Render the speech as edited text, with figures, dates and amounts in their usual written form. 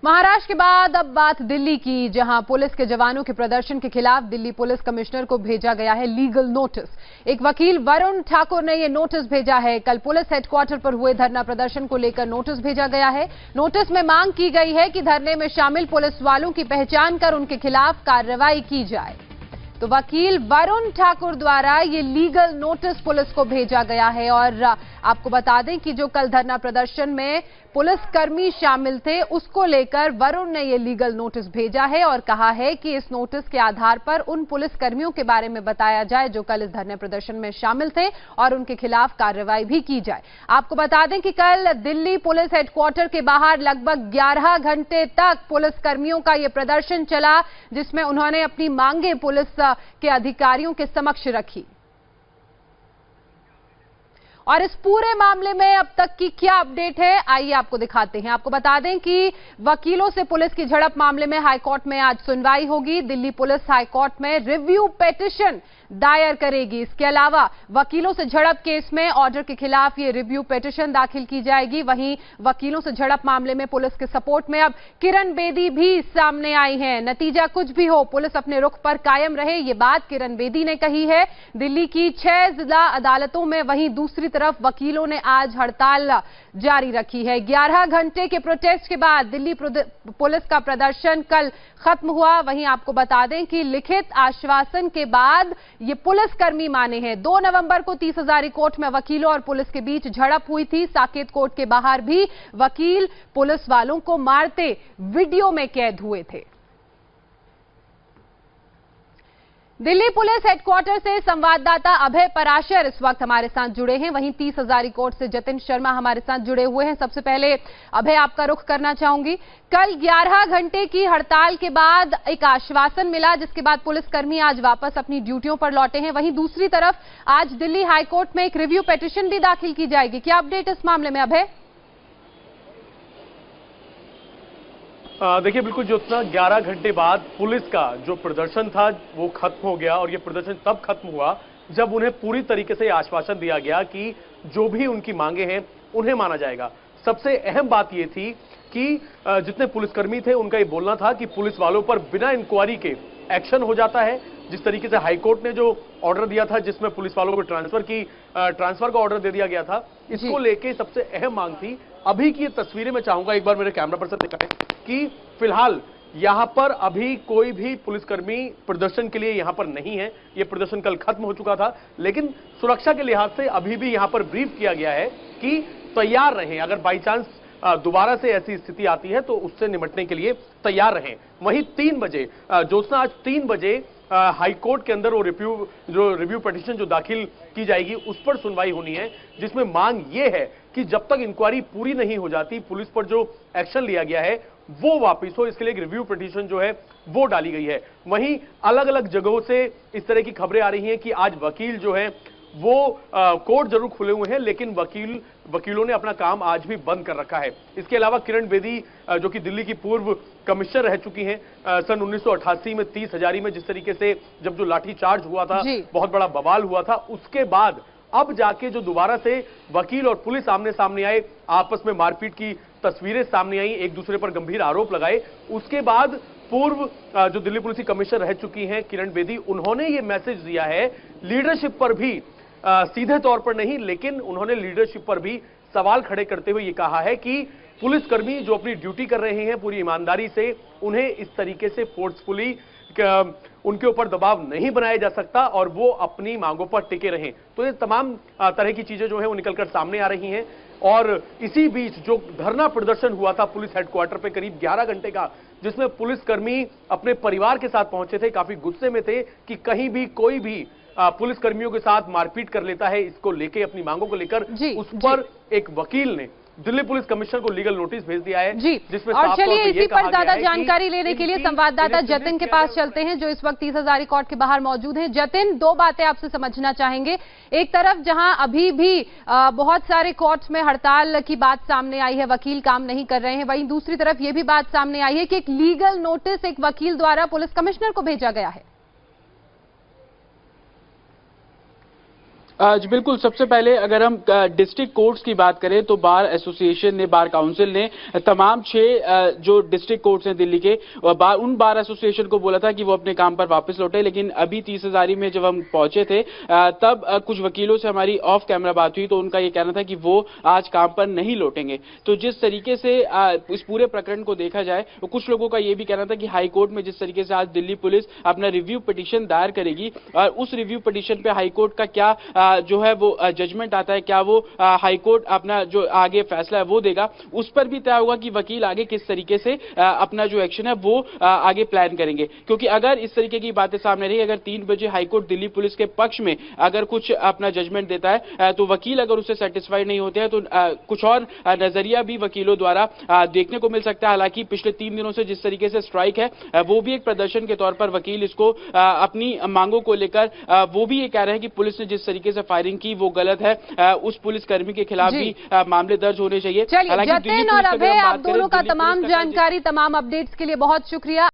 महाराष्ट्र के बाद अब बात दिल्ली की, जहां पुलिस के जवानों के प्रदर्शन के खिलाफ दिल्ली पुलिस कमिश्नर को भेजा गया है लीगल नोटिस। एक वकील वरुण ठाकुर ने यह नोटिस भेजा है। कल पुलिस हेडक्वार्टर पर हुए धरना प्रदर्शन को लेकर नोटिस भेजा गया है। नोटिस में मांग की गई है कि धरने में शामिल पुलिस वालों की पहचान कर उनके खिलाफ कार्रवाई की जाए। तो वकील वरुण ठाकुर द्वारा ये लीगल नोटिस पुलिस को भेजा गया है। और आपको बता दें कि जो कल धरना प्रदर्शन में पुलिसकर्मी शामिल थे, उसको लेकर वरुण ने ये लीगल नोटिस भेजा है और कहा है कि इस नोटिस के आधार पर उन पुलिसकर्मियों के बारे में बताया जाए जो कल इस धरने प्रदर्शन में शामिल थे और उनके खिलाफ कार्रवाई भी की जाए। आपको बता दें कि कल दिल्ली पुलिस हेडक्वार्टर के बाहर लगभग 11 घंटे तक पुलिसकर्मियों का ये प्रदर्शन चला, जिसमें उन्होंने अपनी मांगे पुलिस के अधिकारियों के समक्ष रखी। और इस पूरे मामले में अब तक की क्या अपडेट है, आइए आपको दिखाते हैं। आपको बता दें कि वकीलों से पुलिस की झड़प मामले में हाईकोर्ट में आज सुनवाई होगी। दिल्ली पुलिस हाईकोर्ट में रिव्यू पिटीशन दायर करेगी। इसके अलावा वकीलों से झड़प केस में ऑर्डर के खिलाफ ये रिव्यू पिटीशन दाखिल की जाएगी। वहीं वकीलों से झड़प मामले में पुलिस के सपोर्ट में अब किरण बेदी भी सामने आई हैं। नतीजा कुछ भी हो, पुलिस अपने रुख पर कायम रहे, ये बात किरण बेदी ने कही है। दिल्ली की 6 जिला अदालतों में वहीं दूसरी तरफ वकीलों ने आज हड़ताल जारी रखी है। 11 घंटे के प्रोटेस्ट के बाद दिल्ली पुलिस का प्रदर्शन कल खत्म हुआ। वहीं आपको बता दें कि लिखित आश्वासन के बाद ये पुलिसकर्मी माने हैं। 2 नवंबर को 30 हजारी कोर्ट में वकीलों और पुलिस के बीच झड़प हुई थी। साकेत कोर्ट के बाहर भी वकील पुलिस वालों को मारते वीडियो में कैद हुए थे। दिल्ली पुलिस हेडक्वार्टर से संवाददाता अभय पराशर इस वक्त हमारे साथ जुड़े हैं। वहीं 30 हजारी कोर्ट से जतिन शर्मा हमारे साथ जुड़े हुए हैं। सबसे पहले अभय, आपका रुख करना चाहूंगी। कल 11 घंटे की हड़ताल के बाद एक आश्वासन मिला, जिसके बाद पुलिसकर्मी आज वापस अपनी ड्यूटियों पर लौटे हैं। वहीं दूसरी तरफ आज दिल्ली हाईकोर्ट में एक रिव्यू पिटीशन भी दाखिल की जाएगी। क्या अपडेट इस मामले में अभय? देखिए, बिल्कुल ज्योत्सना, 11 घंटे बाद पुलिस का जो प्रदर्शन था वो खत्म हो गया। और ये प्रदर्शन तब खत्म हुआ जब उन्हें पूरी तरीके से आश्वासन दिया गया कि जो भी उनकी मांगे हैं उन्हें माना जाएगा। सबसे अहम बात ये थी कि जितने पुलिसकर्मी थे उनका ये बोलना था कि पुलिस वालों पर बिना इंक्वायरी के एक्शन हो जाता है। जिस तरीके से हाईकोर्ट ने जो ऑर्डर दिया था, जिसमें पुलिस वालों को ट्रांसफर का ऑर्डर दे दिया गया था, इसको लेके सबसे अहम मांग थी। अभी की ये तस्वीरें मैं चाहूंगा एक बार मेरे कैमरा पर्सन दिखाएं कि फिलहाल यहां पर अभी कोई भी पुलिसकर्मी प्रदर्शन के लिए यहां पर नहीं है। यह प्रदर्शन कल खत्म हो चुका था, लेकिन सुरक्षा के लिहाज से अभी भी यहां पर ब्रीफ किया गया है कि तैयार रहें, अगर बाई चांस दोबारा से ऐसी स्थिति आती है तो उससे निपटने के लिए तैयार रहें। वहीं 3 बजे ज्योत्सना, आज 3 बजे हाईकोर्ट के अंदर वो रिव्यू पिटीशन जो दाखिल की जाएगी उस पर सुनवाई होनी है, जिसमें मांग ये है कि जब तक इंक्वायरी पूरी नहीं हो जाती, पुलिस पर जो एक्शन लिया गया है वो वापस हो। इसके लिए एक रिव्यू पिटीशन जो है वो डाली गई है। वहीं अलग अलग जगहों से इस तरह की खबरें आ रही हैं कि आज वकील जो है वो कोर्ट जरूर खुले हुए हैं, लेकिन वकीलों ने अपना काम आज भी बंद कर रखा है। इसके अलावा किरण बेदी जो कि दिल्ली की पूर्व कमिश्नर रह चुकी हैं, सन 1988 में 30 हजारी में जिस तरीके से जब जो लाठी चार्ज हुआ था, बहुत बड़ा बवाल हुआ था, उसके बाद अब जाके जो दोबारा से वकील और पुलिस आमने सामने आए, आपस में मारपीट की तस्वीरें सामने आई, एक दूसरे पर गंभीर आरोप लगाए, उसके बाद पूर्व जो दिल्ली पुलिस की कमिश्नर रह चुकी हैं किरण बेदी, उन्होंने ये मैसेज दिया है लीडरशिप पर भी, सीधे तौर पर नहीं, लेकिन उन्होंने लीडरशिप पर भी सवाल खड़े करते हुए ये कहा है कि पुलिसकर्मी जो अपनी ड्यूटी कर रहे हैं पूरी ईमानदारी से, उन्हें इस तरीके से फोर्सफुली उनके ऊपर दबाव नहीं बनाया जा सकता और वो अपनी मांगों पर टिके रहें। तो ये तमाम तरह की चीजें जो है वो निकलकर सामने आ रही हैं। और इसी बीच जो धरना प्रदर्शन हुआ था पुलिस हेडक्वार्टर पे करीब 11 घंटे का, जिसमें पुलिसकर्मी अपने परिवार के साथ पहुंचे थे, काफी गुस्से में थे कि कहीं भी कोई भी पुलिसकर्मियों के साथ मारपीट कर लेता है, इसको लेके, अपनी मांगों को लेकर उस पर एक वकील ने दिल्ली पुलिस कमिश्नर को लीगल नोटिस भेज दिया है, जिसमें और चलिए इसी पर ज्यादा जानकारी लेने के लिए संवाददाता जतिन के पास चलते हैं, जो इस वक्त 30 हजारी कोर्ट के बाहर मौजूद हैं। जतिन, 2 बातें आपसे समझना चाहेंगे। एक तरफ जहां अभी भी बहुत सारे कोर्ट्स में हड़ताल की बात सामने आई है, वकील काम नहीं कर रहे हैं, वहीं दूसरी तरफ यह भी बात सामने आई है कि एक लीगल नोटिस एक वकील द्वारा पुलिस कमिश्नर को भेजा गया है। जी बिल्कुल। सबसे पहले अगर हम डिस्ट्रिक्ट कोर्ट्स की बात करें तो बार एसोसिएशन ने, बार काउंसिल ने तमाम 6 जो डिस्ट्रिक्ट कोर्ट्स हैं दिल्ली के, उन बार एसोसिएशन को बोला था कि वो अपने काम पर वापस लौटे। लेकिन अभी 30 हज़ारी में जब हम पहुंचे थे तब कुछ वकीलों से हमारी ऑफ कैमरा बात हुई तो उनका ये कहना था कि वो आज काम पर नहीं लौटेंगे। तो जिस तरीके से इस पूरे प्रकरण को देखा जाए, कुछ लोगों का ये भी कहना था कि हाई कोर्ट में जिस तरीके से आज दिल्ली पुलिस अपना रिव्यू पिटीशन दायर करेगी और उस रिव्यू पिटीशन पे हाई कोर्ट का क्या जो है वो जजमेंट आता है, क्या वो हाई कोर्ट अपना जो आगे फैसला है वो देगा, उस पर भी तय होगा कि वकील आगे किस तरीके से अपना जो एक्शन है वो आगे प्लान करेंगे। क्योंकि अगर इस तरीके की बातें सामने रही, अगर 3 बजे हाई कोर्ट दिल्ली पुलिस के पक्ष में अगर कुछ अपना जजमेंट देता है तो वकील अगर उससे सेटिस्फाइड नहीं होते हैं तो कुछ और नजरिया भी वकीलों द्वारा देखने को मिल सकता है। हालांकि पिछले 3 दिनों से जिस तरीके से स्ट्राइक है वो भी एक प्रदर्शन के तौर पर वकील इसको अपनी मांगों को लेकर वो भी ये कह रहे हैं कि पुलिस ने जिस तरीके से फायरिंग की वो गलत है, उस पुलिसकर्मी के खिलाफ भी मामले दर्ज होने चाहिए। चलिए जतिन और अभय, आप दोनों का तमाम जानकारी, तमाम अपडेट्स के लिए बहुत शुक्रिया।